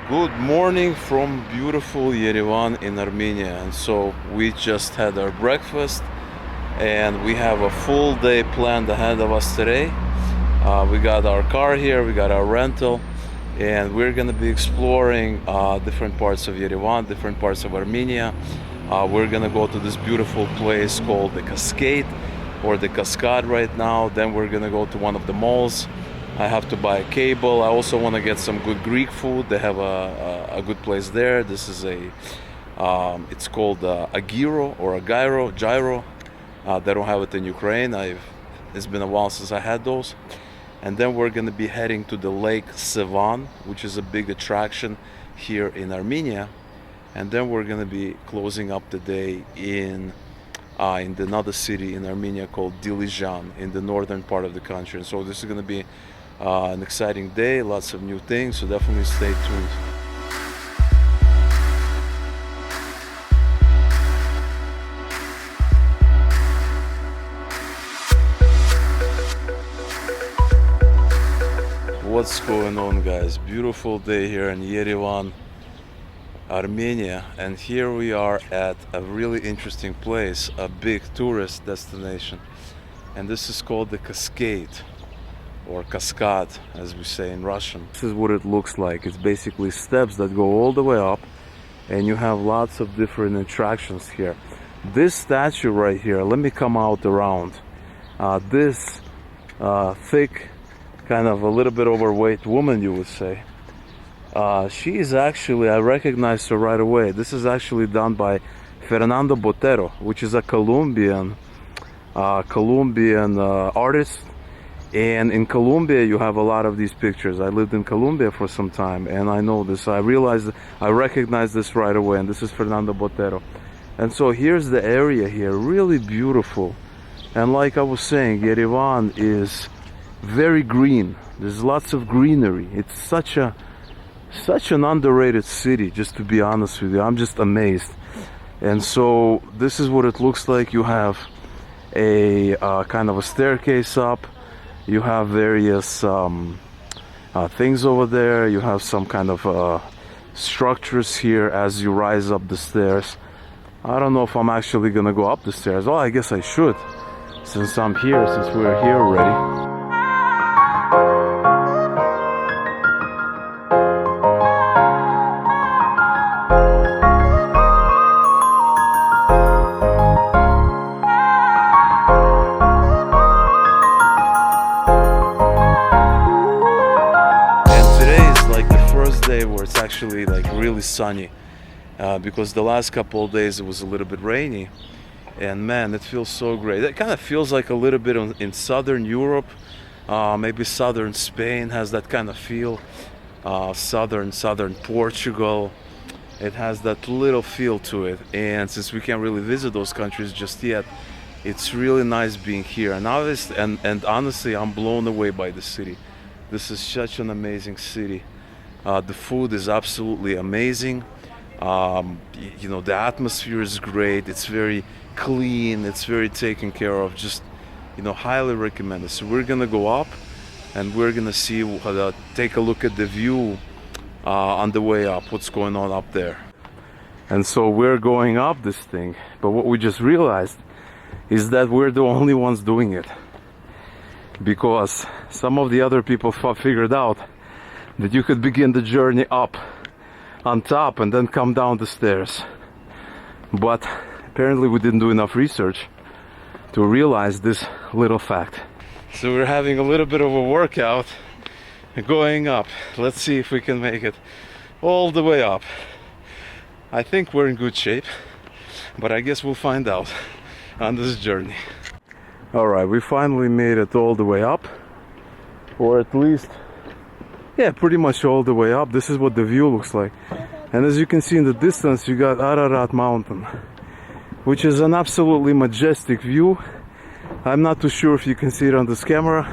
Good morning from beautiful Yerevan in Armenia. And so we just had our breakfast and we have a full day planned ahead of us today. We got our car here, we got our rental, and we're gonna be exploring different parts of Yerevan, different parts of Armenia. We're gonna go to this beautiful place called the Cascade or the Cascade right now. Then we're gonna go to one of the malls. I have to buy a cable. I also want to get some good Greek food. They have a good place there. This is it's called a gyro or a gyro. They don't have it in Ukraine. It's been a while since I had those. And then we're going to be heading to the lake Sevan, which is a big attraction here in Armenia. And then we're going to be closing up the day in another city in Armenia called Dilijan in the northern part of the country. And so this is going to be an exciting day, lots of new things, so definitely stay tuned. What's going on, guys? Beautiful day here in Yerevan, Armenia, and here we are at a really interesting place, a big tourist destination, and this is called the Cascade or Cascade, as we say in Russian. This is what it looks like. It's basically steps that go all the way up, and you have lots of different attractions here. This statue right here, let me come out around. This thick, kind of a little bit overweight woman, you would say, she is actually, I recognized her right away. This is actually done by Fernando Botero, which is a Colombian artist. And in Colombia, you have a lot of these pictures. I lived in Colombia for some time, and I know this. I recognized this right away, and this is Fernando Botero. And so here's the area here, really beautiful. And like I was saying, Yerevan is very green. There's lots of greenery. It's such an underrated city, just to be honest with you. I'm just amazed. And so this is what it looks like. You have a kind of a staircase up. You have various things over there. You have some kind of structures here as you rise up the stairs. I don't know if I'm actually gonna go up the stairs. Oh, I guess I should, since I'm here, since we're here already. Where it's actually like really sunny, because the last couple of days it was a little bit rainy, and man, it feels so great. It kind of feels like a little bit in southern Europe, maybe southern Spain has that kind of feel, southern Portugal. It has that little feel to it, and since we can't really visit those countries just yet, it's really nice being here. And honestly, I'm blown away by the city. This is such an amazing city. The food is absolutely amazing. You know, the atmosphere is great. It's very clean. It's very taken care of. Just, you know, highly recommend it. So we're gonna go up, and we're gonna see, take a look at the view on the way up. What's going on up there? And so we're going up this thing. But what we just realized is that we're the only ones doing it, because some of the other people figured out that you could begin the journey up on top and then come down the stairs. But apparently we didn't do enough research to realize this little fact. So we're having a little bit of a workout going up. Let's see if we can make it all the way up. I think we're in good shape, but I guess we'll find out on this journey. All right, we finally made it all the way up, or at least, yeah, pretty much all the way up. This is what the view looks like. And as you can see in the distance, you got Ararat Mountain, which is an absolutely majestic view. I'm not too sure if you can see it on this camera,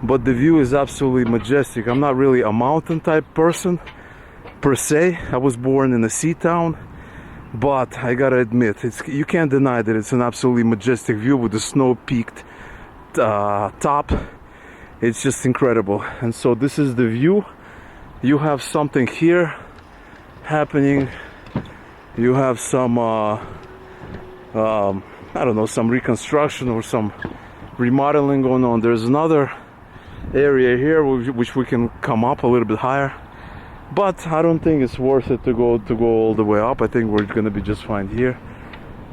but the view is absolutely majestic. I'm not really a mountain type person per se. I was born in a sea town, but I gotta admit, you can't deny that it's an absolutely majestic view with the snow-peaked top. It's just incredible. And so this is the view. You have something here happening. You have some I don't know, some reconstruction or some remodeling going on. There's another area here which we can come up a little bit higher, but I don't think it's worth it to go all the way up. I think we're gonna be just fine here.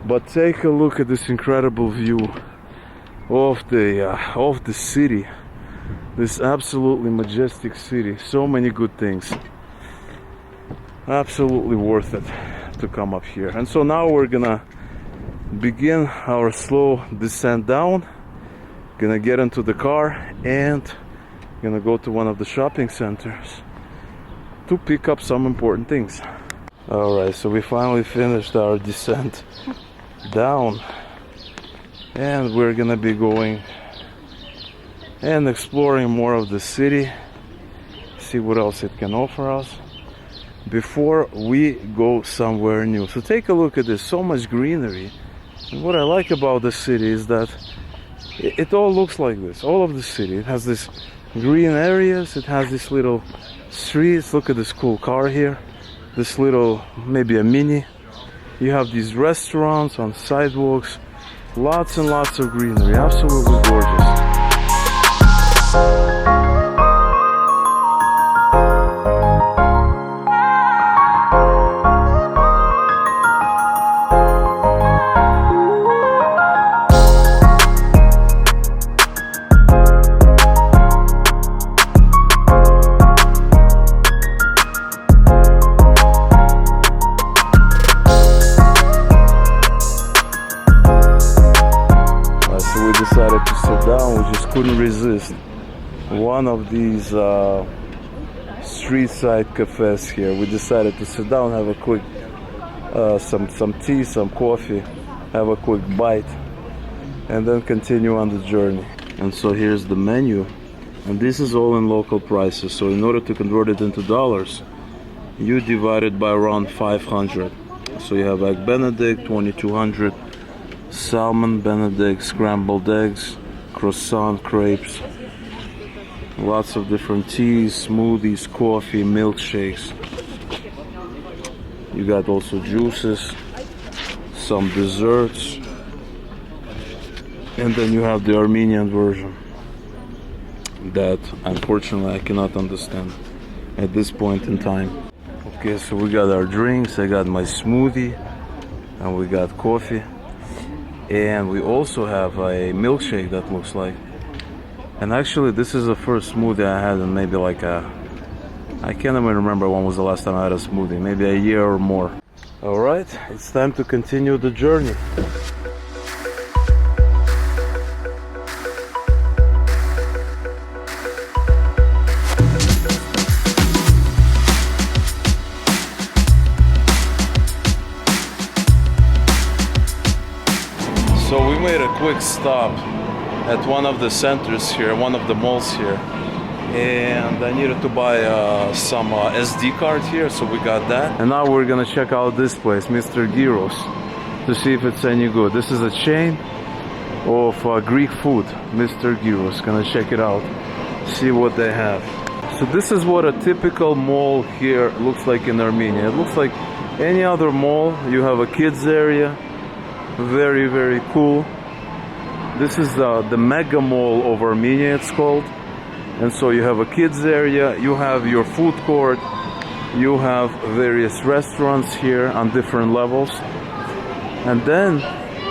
But take a look at this incredible view of the city, this absolutely majestic city. So many good things, absolutely worth it to come up here. And so now we're gonna begin our slow descent down. Gonna get into the car and gonna go to one of the shopping centers to pick up some important things. All right, so we finally finished our descent down, and we're gonna be going and exploring more of the city, see what else it can offer us before we go somewhere new. So take a look at this, so much greenery. And what I like about the city is that it all looks like this. All of the city, it has this green areas, it has these little streets. Look at this cool car here, this little, maybe a Mini. You have these restaurants on sidewalks, lots and lots of greenery, absolutely gorgeous. Decided to sit down. We just couldn't resist one of these street side cafes here. We decided to sit down, have a quick some tea, some coffee, have a quick bite, and then continue on the journey. And so here's the menu, and this is all in local prices. So in order to convert it into dollars, you divide it by around 500. So you have egg Benedict, 2200, salmon Benedict, scrambled eggs, croissant, crepes, lots of different teas, smoothies, coffee, milkshakes. You got also juices, some desserts, and then you have the Armenian version that unfortunately I cannot understand at this point in time. Okay, so we got our drinks, I got my smoothie, and we got coffee. And we also have a milkshake that looks like. And actually this is the first smoothie I had in maybe like I can't even remember when was the last time I had a smoothie, maybe a year or more. Alright, it's time to continue the journey. So we made a quick stop at one of the centers here, one of the malls here, and I needed to buy some SD card here, so we got that. And now we're gonna check out this place, Mr. Gyros, to see if it's any good. This is a chain of Greek food, Mr. Gyros. Gonna check it out, see what they have. So this is what a typical mall here looks like in Armenia. It looks like any other mall. You have a kids area. Very, very cool. This is the mega mall of Armenia, it's called. And so you have a kids area, you have your food court, you have various restaurants here on different levels, and then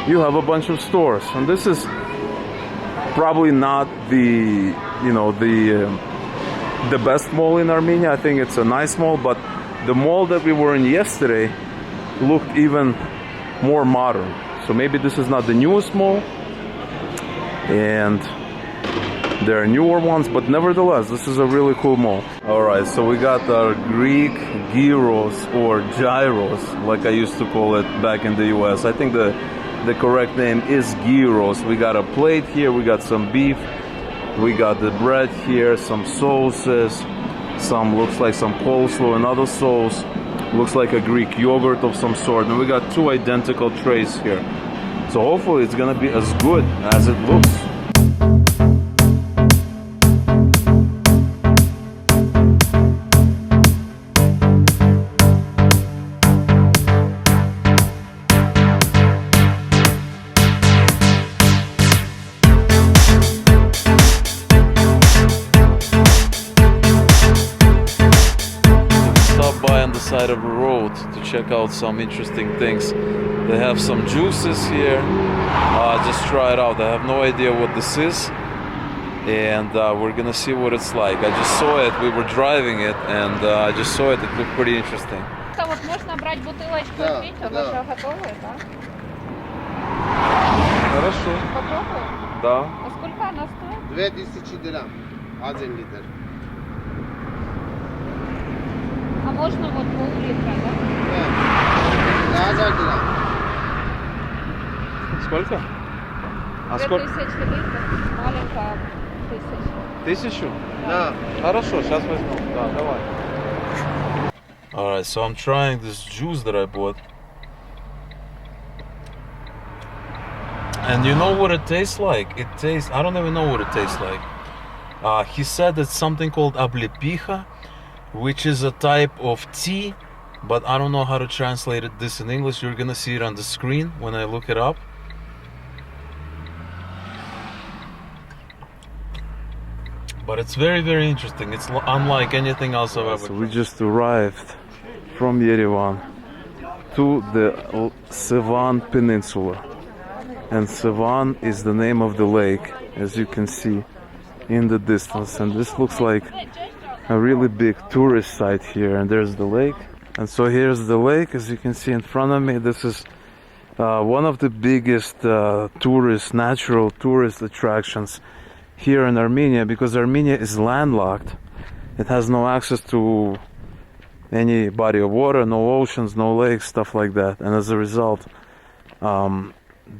you have a bunch of stores. And this is probably not the the best mall in Armenia. I think it's a nice mall, but the mall that we were in yesterday looked even more modern. So maybe this is not the newest mall, and there are newer ones, but nevertheless, this is a really cool mall. Alright, so we got our Greek gyros, or gyros, like I used to call it back in the US. I think the correct name is gyros. We got a plate here, we got some beef, we got the bread here, some sauces, some looks like some coleslaw, another sauce. Looks like a Greek yogurt of some sort, and we got two identical trays here. So hopefully it's gonna be as good as it looks. stop by on the side of the road to check out some interesting things. They have some juices here. Just try it out. I have no idea what this is, and we're gonna see what it's like. I just saw it. We were driving it, and I just saw it. It looked pretty interesting. Вот можно брать бутылочку и пить, а вы уже готовы, да? Хорошо. Попробуем? Да. А сколько она стоит? 2000 дирам. 1 литр. А можно вот пол-литра, да? Да. 1000 дирам. Сколько? 2000 литров, маленькая 1000. 1000? Да. Хорошо, сейчас возьму. Да, давай. Alright, so I'm trying this juice that I bought. And you know what it tastes like? It tastes, I don't even know what it tastes like. He said it's something called облепиха, which is a type of tea, but I don't know how to translate this in English. You're gonna see it on the screen when I look it up. But it's very, very interesting. It's unlike anything else I've ever tried. So we just arrived from Yerevan to the Sevan Peninsula. And Sevan is the name of the lake, as you can see in the distance. And this looks like a really big tourist site here. And there's the lake. And so here's the lake, as you can see in front of me. This is one of the biggest natural tourist attractions here in Armenia, because Armenia is landlocked. It has no access to any body of water, no oceans, no lakes, stuff like that. And as a result,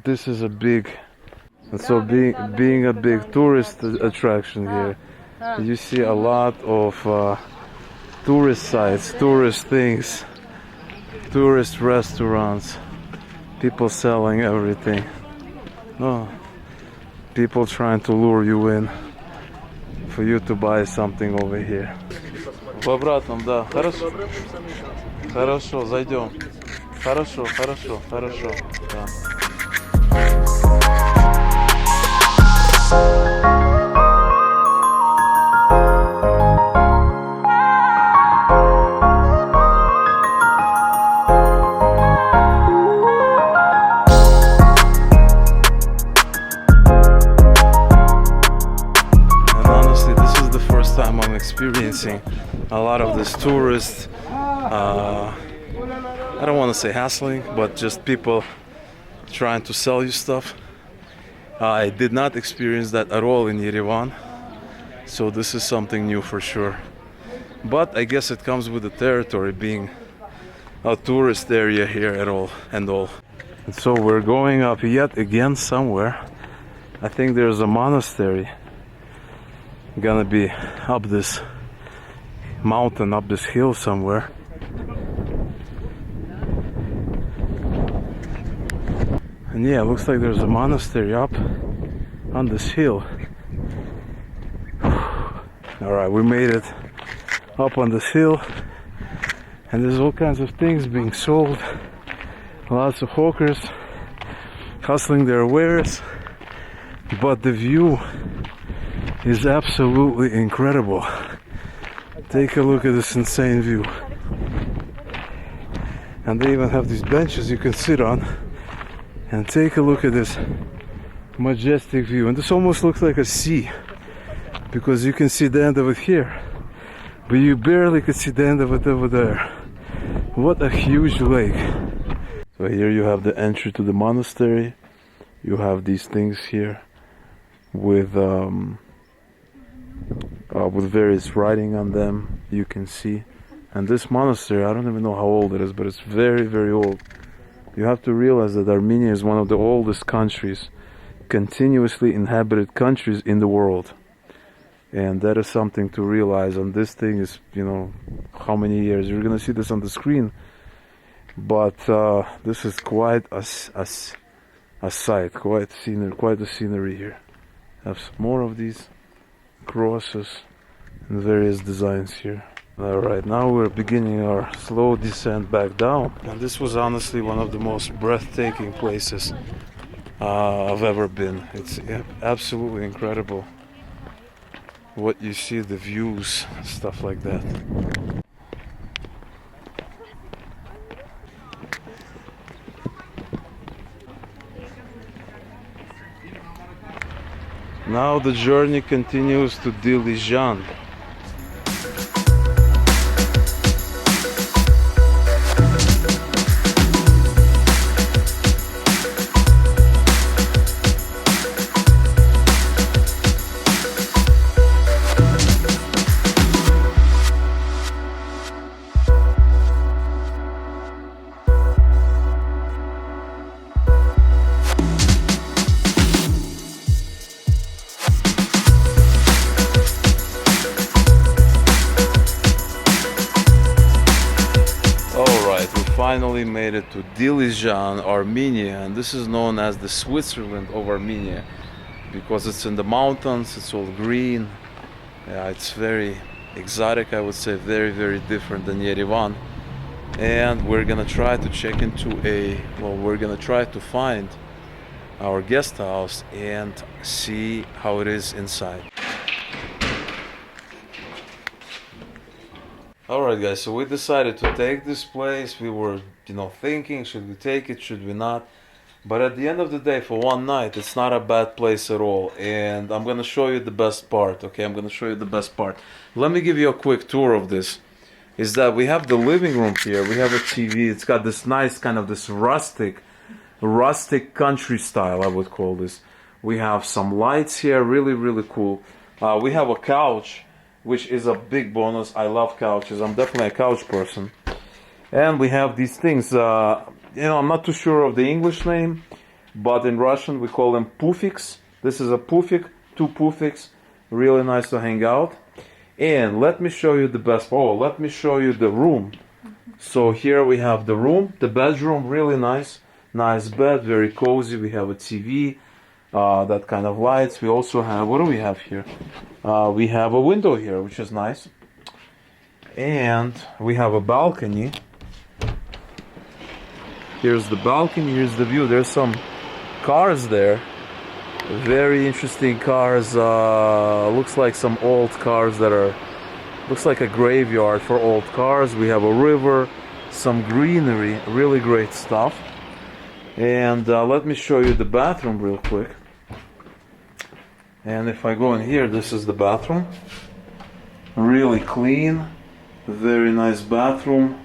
this is a big, and so being a big tourist attraction here, you see a lot of tourist sites, tourist things, tourist restaurants, people selling everything. Oh. People trying to lure you in for you to buy something over here. В обратном, да. Хорошо. Хорошо, зайдем. Хорошо, хорошо, хорошо. Да. Experiencing a lot of this tourist, I don't want to say hassling, but just people trying to sell you stuff. I did not experience that at all in Yerevan, so this is something new for sure. But I guess it comes with the territory, being a tourist area here at all and all. And so we're going up yet again somewhere. I think there's a monastery gonna be up this mountain, up this hill somewhere. And yeah, it looks like there's a monastery up on this hill. Alright, we made it up on this hill, and there's all kinds of things being sold. Lots of hawkers hustling their wares, but the view is absolutely incredible. Take a look at this insane view. And they even have these benches you can sit on. And take a look at this majestic view. And this almost looks like a sea, because you can see the end of it here, but you barely can see the end of it over there. What a huge lake. So here you have the entry to the monastery. You have these things here with various writing on them, you can see. And this monastery, I don't even know how old it is, but it's very, very old. You have to realize that Armenia is one of the oldest countries, continuously inhabited countries in the world. And that is something to realize. And this thing is, you know, how many years? You're gonna see this on the screen. But this is quite a sight, quite a scenery here. Have some more of these crosses and various designs here. Alright, now we're beginning our slow descent back down, and this was honestly one of the most breathtaking places I've ever been. It's absolutely incredible what you see, the views, stuff like that. Now the journey continues to Dilijan. Finally made it to Dilijan, Armenia, and this is known as the Switzerland of Armenia because it's in the mountains, it's all green. Yeah, it's very exotic, I would say, very different than Yerevan. And we're gonna try to check into we're gonna try to find our guest house and see how it is inside. Alright guys, so we decided to take this place. We were, thinking, should we take it, should we not? But at the end of the day, for one night, it's not a bad place at all. And I'm gonna show you the best part, okay? I'm gonna show you the best part. Let me give you a quick tour of this. Is that we have the living room here, we have a TV, it's got this nice kind of this rustic country style, I would call this. We have some lights here, really cool. We have a couch, which is a big bonus. I love couches. I'm definitely a couch person. And we have these things. I'm not too sure of the English name, but in Russian we call them pufiks. This is a pufik, two pufiks. Really nice to hang out. And let me show you the best. Let me show you the room. So here we have the room, the bedroom. Really nice bed, very cozy. We have a TV. That kind of lights. We also have, what do we have here? We have a window here, which is nice. And we have a balcony. Here's the balcony, here's the view. There's some cars there. Very interesting cars. Looks like some old cars looks like a graveyard for old cars. We have a river, some greenery, really great stuff. And let me show you the bathroom real quick. And if I go in here, this is the bathroom. Really clean, very nice bathroom.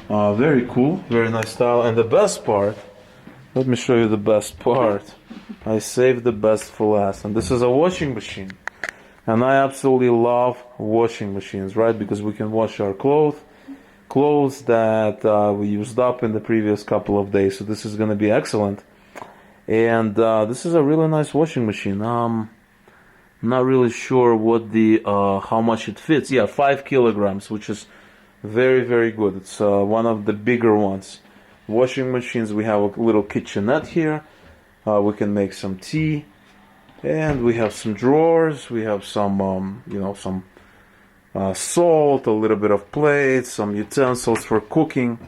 Very cool, very nice style. And the best part, let me show you the best part. I saved the best for last. And this is a washing machine. And I absolutely love washing machines, right? Because we can wash our clothes that we used up in the previous couple of days. So this is going to be excellent. And this is a really nice washing machine. Not really sure what how much it fits. Yeah, 5 kilograms, which is very good. It's one of the bigger ones. Washing machines. We have a little kitchenette here. We can make some tea, and we have some drawers. We have some some salt, a little bit of plates, some utensils for cooking.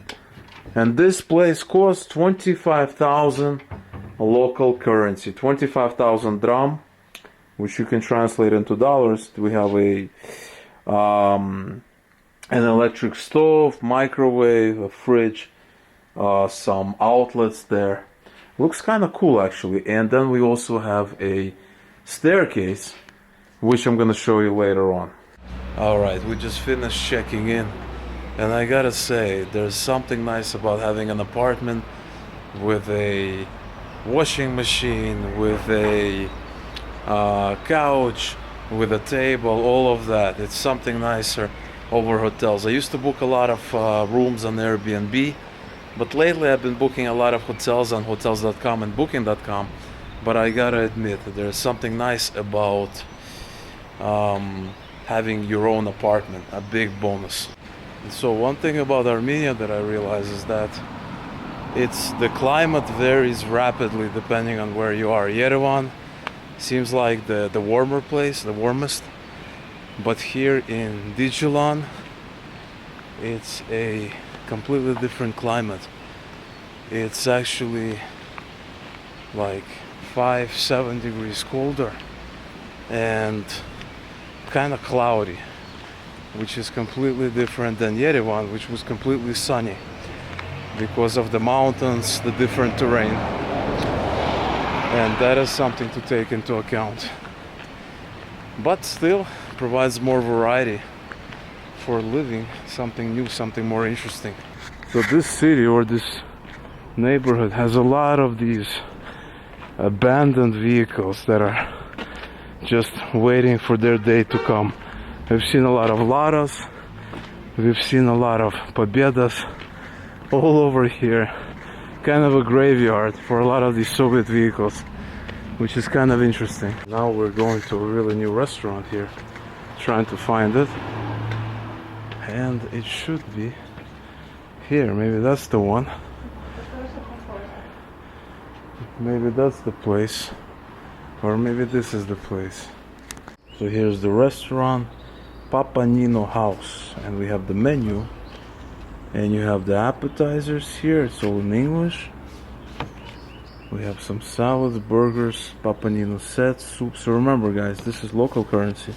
And this place costs 25,000 local currency, 25,000 dram, which you can translate into dollars. We have an electric stove, microwave, a fridge, some outlets there. Looks kind of cool actually. And then we also have a staircase, which I'm gonna show you later on. Alright, we just finished checking in, and I gotta say, there's something nice about having an apartment with a washing machine, with a couch, with a table, all of that. It's something nicer over hotels. I used to book a lot of rooms on Airbnb, but lately I've been booking a lot of hotels on hotels.com and booking.com. But I gotta admit, there's something nice about having your own apartment, a big bonus. And so one thing about Armenia that I realize is that the climate varies rapidly depending on where you are. Yerevan seems like the warmer place, the warmest. But here in Dilijan, it's a completely different climate. It's actually like 5-7 degrees colder and kind of cloudy, which is completely different than Yerevan, which was completely sunny because of the mountains, the different terrain. And that is something to take into account. but still provides more variety for living, something new, something more interesting. So this city or this neighborhood has a lot of these abandoned vehicles that are just waiting for their day to come. We've seen a lot of Ladas, we've seen a lot of Побеdas all over here. Kind of a graveyard for a lot of these Soviet vehicles, which is kind of interesting. Now we're going to a really new restaurant here, trying to find it, and it should be here. Maybe that's the one. Maybe that's the place, or maybe this is the place. So here's the restaurant, Papa Nino House, and we have the menu, and you have the appetizers here. It's all in English. We have some salads, burgers, Papa Nino sets, soups. So remember, guys, this is local currency.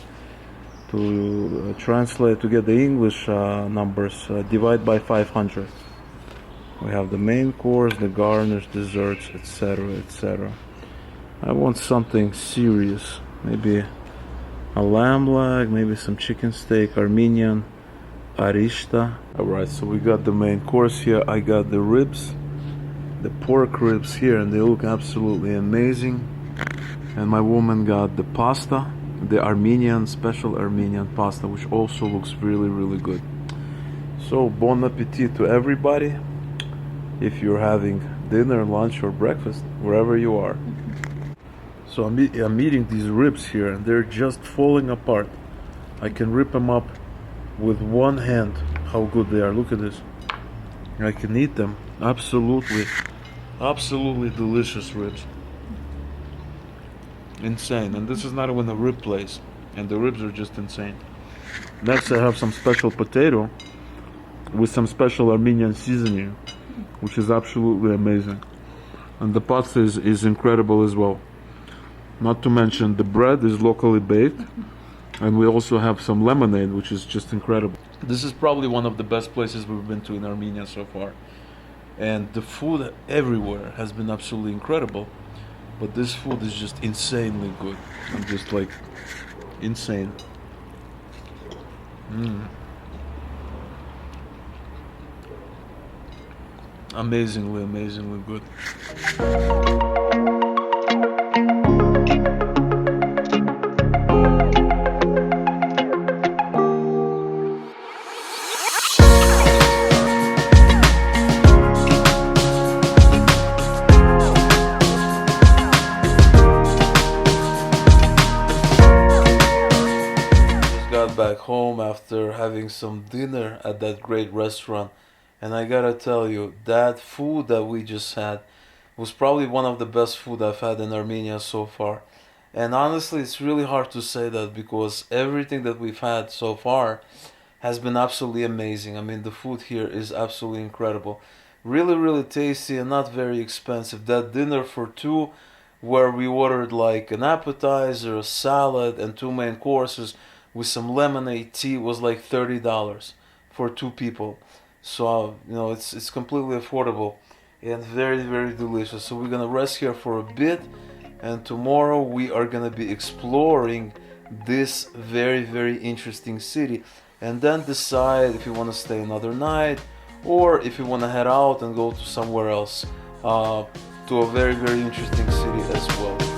To translate, to get the English numbers, divide by 500. We have the main course, the garnish, desserts, etc., etc. I want something serious. Maybe a lamb leg, maybe some chicken steak, Armenian, arishta. Alright, so we got the main course here. I got the ribs, the pork ribs here, and they look absolutely amazing. And my woman got the pasta, the Armenian, special Armenian pasta, which also looks really, really good. So, bon appetit to everybody. If you're having dinner, lunch, or breakfast, wherever you are. So I'm eating these ribs here, and they're just falling apart. I can rip them up with one hand. How good they are. Look at this. I can eat them. Absolutely delicious ribs. Insane. And this is not even a rib place, and the ribs are just insane. Next I have some special potato with some special Armenian seasoning, which is absolutely amazing. And the pasta is incredible as well. Not to mention the bread is locally baked, and we also have some lemonade, which is just incredible. This is probably one of the best places we've been to in Armenia so far. And the food everywhere has been absolutely incredible, but this food is just insanely good. I'm just like insane. Amazingly good. Just got back home after having some dinner at that great restaurant. And I gotta tell you, that food that we just had was probably one of the best food I've had in Armenia so far. And honestly, it's really hard to say that because everything that we've had so far has been absolutely amazing. I mean, the food here is absolutely incredible. Really tasty and not very expensive. That dinner for two, where we ordered like an appetizer, a salad, and two main courses with some lemonade tea, was like $30 for two people. So it's completely affordable and very delicious. So we're gonna rest here for a bit, and tomorrow we are gonna be exploring this very interesting city, and then decide if you want to stay another night or if you want to head out and go to somewhere else, to a very interesting city as well.